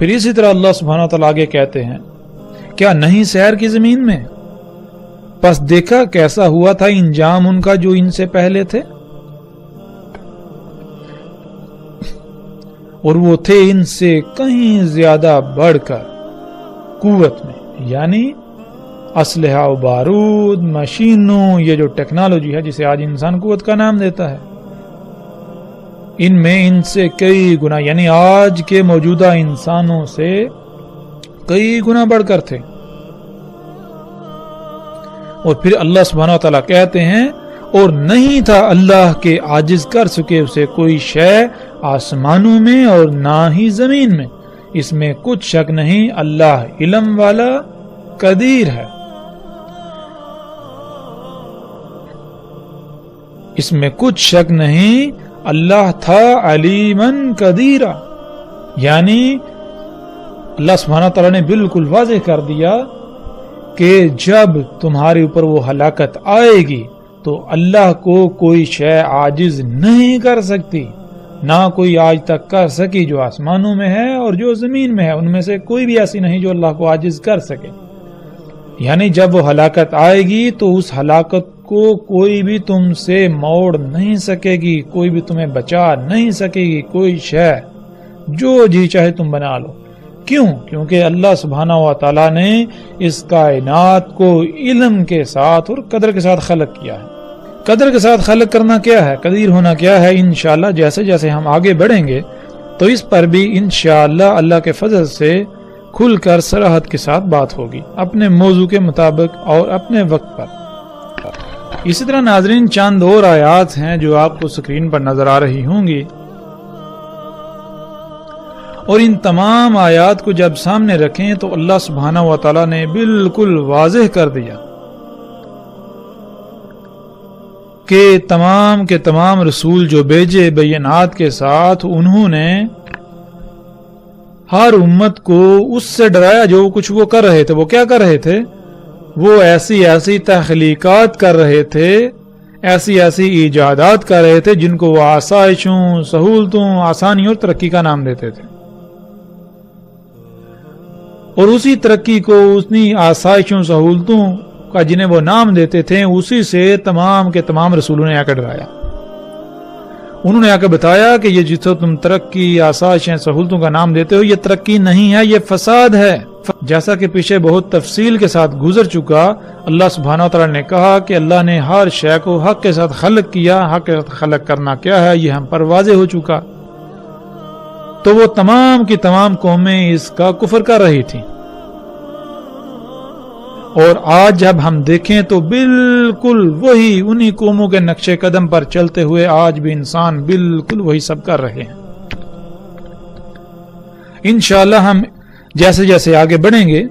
پھر اسی طرح اللہ سبحانہ وتعالیٰ آگے کہتے ہیں کیا نہیں سیر کی زمین میں، پس دیکھا کیسا ہوا تھا انجام ان کا جو ان سے پہلے تھے، اور وہ تھے ان سے کہیں زیادہ بڑھ کر قوت میں، یعنی اسلحہ و بارود، مشینوں، یہ جو ٹیکنالوجی ہے جسے آج انسان قوت کا نام دیتا ہے، ان میں ان سے کئی گنا، یعنی آج کے موجودہ انسانوں سے کئی گنا بڑھ کر تھے۔ اور پھر اللہ سبحانہ وتعالیٰ کہتے ہیں اور نہیں تھا اللہ کے عاجز کر سکے اسے کوئی شے آسمانوں میں اور نہ ہی زمین میں، اس میں کچھ شک نہیں اللہ علم والا قدیر ہے، اس میں کچھ شک نہیں اللہ تھا علیمن قدیرہ، یعنی اللہ سبحانہ تعالیٰ نے بالکل واضح کر دیا کہ جب تمہارے اوپر وہ ہلاکت آئے گی تو اللہ کو کوئی شے عاجز نہیں کر سکتی، نہ کوئی آج تک کر سکی جو آسمانوں میں ہے اور جو زمین میں ہے، ان میں سے کوئی بھی ایسی نہیں جو اللہ کو عاجز کر سکے۔ یعنی جب وہ ہلاکت آئے گی تو اس ہلاکت کو کوئی بھی تم سے موڑ نہیں سکے گی، کوئی بھی تمہیں بچا نہیں سکے گی، کوئی شے جو جی چاہے تم بنا لو۔ کیوں؟ کیونکہ اللہ سبحانہ و تعالیٰ نے اس کائنات کو علم کے ساتھ اور قدر کے ساتھ خلق کیا ہے۔ قدر کے ساتھ خلق کرنا کیا ہے، قدیر ہونا کیا ہے، انشاءاللہ جیسے جیسے ہم آگے بڑھیں گے تو اس پر بھی انشاءاللہ اللہ کے فضل سے کھل کر صراحت کے ساتھ بات ہوگی اپنے موضوع کے مطابق اور اپنے وقت پر۔ اسی طرح ناظرین چند اور آیات ہیں جو آپ کو سکرین پر نظر آ رہی ہوں گی، اور ان تمام آیات کو جب سامنے رکھیں تو اللہ سبحانہ و تعالیٰ نے بالکل واضح کر دیا کہ تمام کے تمام رسول جو بھیجے بینات کے ساتھ، انہوں نے ہر امت کو اس سے ڈرایا جو کچھ وہ کر رہے تھے۔ وہ کیا کر رہے تھے؟ وہ ایسی تخلیقات کر رہے تھے، ایسی ایجادات کر رہے تھے جن کو وہ آسائشوں، سہولتوں، آسانی اور ترقی کا نام دیتے تھے، اور اسی ترقی کو، اتنی آسائشوں، سہولتوں کا جنہیں وہ نام دیتے تھے، اسی سے تمام کے تمام رسولوں نے آ کر ڈرایا۔ انہوں نے آ کر بتایا کہ یہ جسے تم ترقی، آسائشیں، سہولتوں کا نام دیتے ہو، یہ ترقی نہیں ہے، یہ فساد ہے۔ جیسا کہ پیچھے بہت تفصیل کے ساتھ گزر چکا، اللہ سبحانہ وتعالی نے کہا کہ اللہ نے ہر شے کو حق کے ساتھ خلق کیا۔ حق کے ساتھ خلق کرنا کیا ہے یہ ہم پر واضح ہو چکا۔ تو وہ تمام کی تمام قومیں اس کا کفر کر رہی تھیں، اور آج جب ہم دیکھیں تو بالکل وہی انہی قوموں کے نقش قدم پر چلتے ہوئے آج بھی انسان بالکل وہی سب کر رہے ہیں۔ انشاءاللہ ہم جیسے جیسے آگے بڑھیں گے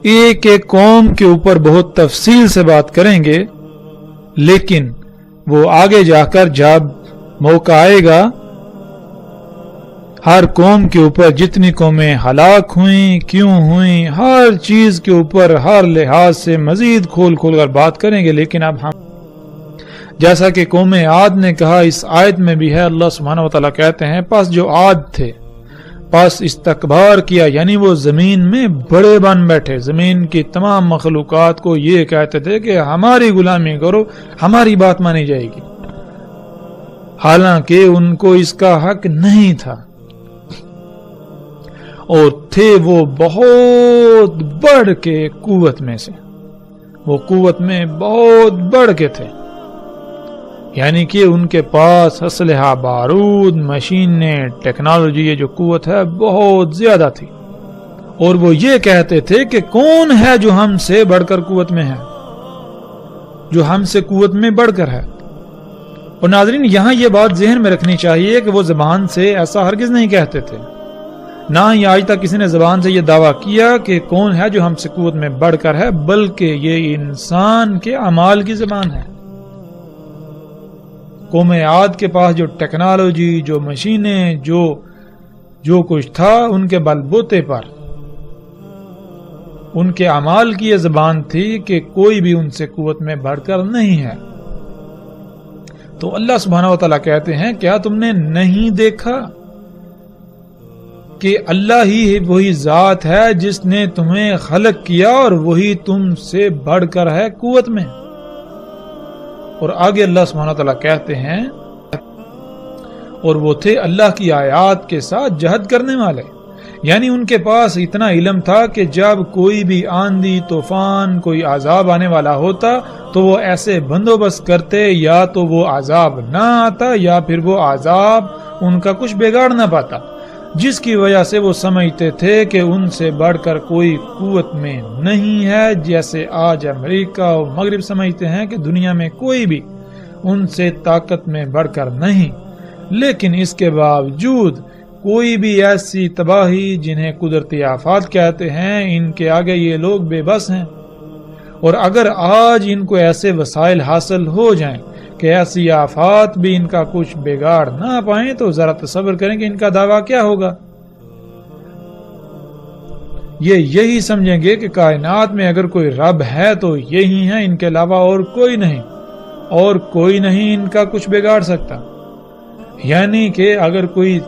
ایک ایک قوم کے اوپر بہت تفصیل سے بات کریں گے، لیکن وہ آگے جا کر جب موقع آئے گا ہر قوم کے اوپر جتنی قومیں ہلاک ہوئیں، کیوں ہوئیں، ہر چیز کے اوپر ہر لحاظ سے مزید کھول کھول کر بات کریں گے۔ لیکن اب ہم جیسا کہ قوم عاد نے کہا اس آیت میں بھی ہے، اللہ سبحانہ وتعالی کہتے ہیں پس جو عاد تھے پس استکبار کیا، یعنی وہ زمین میں بڑے بن بیٹھے، زمین کی تمام مخلوقات کو یہ کہتے تھے کہ ہماری غلامی کرو، ہماری بات مانی جائے گی، حالانکہ ان کو اس کا حق نہیں تھا، اور تھے وہ بہت بڑھ کے قوت میں سے، وہ قوت میں بہت بڑھ کے تھے، یعنی کہ ان کے پاس اسلحہ، بارود، مشینیں، ٹیکنالوجی، یہ جو قوت ہے بہت زیادہ تھی، اور وہ یہ کہتے تھے کہ کون ہے جو ہم سے بڑھ کر قوت میں ہے، جو ہم سے قوت میں بڑھ کر ہے۔ اور ناظرین یہاں یہ بات ذہن میں رکھنی چاہیے کہ وہ زبان سے ایسا ہرگز نہیں کہتے تھے، نہ ہی آج تک کسی نے زبان سے یہ دعویٰ کیا کہ کون ہے جو ہم سے قوت میں بڑھ کر ہے، بلکہ یہ انسان کے اعمال کی زبان ہے۔ قوم عاد کے پاس جو ٹیکنالوجی، جو مشینیں، جو کچھ تھا، ان کے بل بوتے پر ان کے اعمال کی یہ زبان تھی کہ کوئی بھی ان سے قوت میں بڑھ کر نہیں ہے۔ تو اللہ سبحانہ وتعالیٰ کہتے ہیں کیا تم نے نہیں دیکھا کہ اللہ ہی وہی ذات ہے جس نے تمہیں خلق کیا اور وہی تم سے بڑھ کر ہے قوت میں. اور آگے اللہ سبحانہ تعالیٰ کہتے ہیں اور وہ تھے اللہ کی آیات کے ساتھ جہد کرنے والے، یعنی ان کے پاس اتنا علم تھا کہ جب کوئی بھی آندھی طوفان کوئی عذاب آنے والا ہوتا تو وہ ایسے بندوبست کرتے یا تو وہ عذاب نہ آتا یا پھر وہ عذاب ان کا کچھ بگاڑ نہ پاتا، جس کی وجہ سے وہ سمجھتے تھے کہ ان سے بڑھ کر کوئی قوت میں نہیں ہے، جیسے آج امریکہ اور مغرب سمجھتے ہیں کہ دنیا میں کوئی بھی ان سے طاقت میں بڑھ کر نہیں. لیکن اس کے باوجود کوئی بھی ایسی تباہی جنہیں قدرتی آفات کہتے ہیں، ان کے آگے یہ لوگ بے بس ہیں. اور اگر آج ان کو ایسے وسائل حاصل ہو جائیں کہ ایسی آفات بھی ان کا کچھ بگاڑ نہ پائیں تو ذرا تصور کریں کہ ان کا دعویٰ کیا ہوگا. یہ یہی سمجھیں گے کہ کائنات میں اگر کوئی رب ہے تو یہی ہے، ان کے علاوہ اور کوئی نہیں، اور کوئی نہیں ان کا کچھ بگاڑ سکتا. یعنی کہ اگر کوئی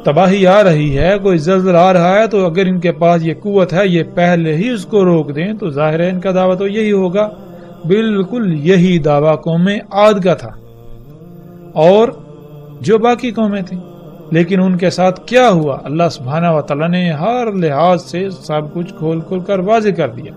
تباہی آ رہی ہے، کوئی زلزلہ آ رہا ہے، تو اگر ان کے پاس یہ قوت ہے یہ پہلے ہی اس کو روک دیں تو ظاہر ہے ان کا دعویٰ تو یہی ہوگا. بالکل یہی دعویٰ قوم عاد کا تھا اور جو باقی قومیں تھیں. لیکن ان کے ساتھ کیا ہوا؟ اللہ سبحانہ و تعالیٰ نے ہر لحاظ سے سب کچھ کھول کھول کر واضح کر دیا.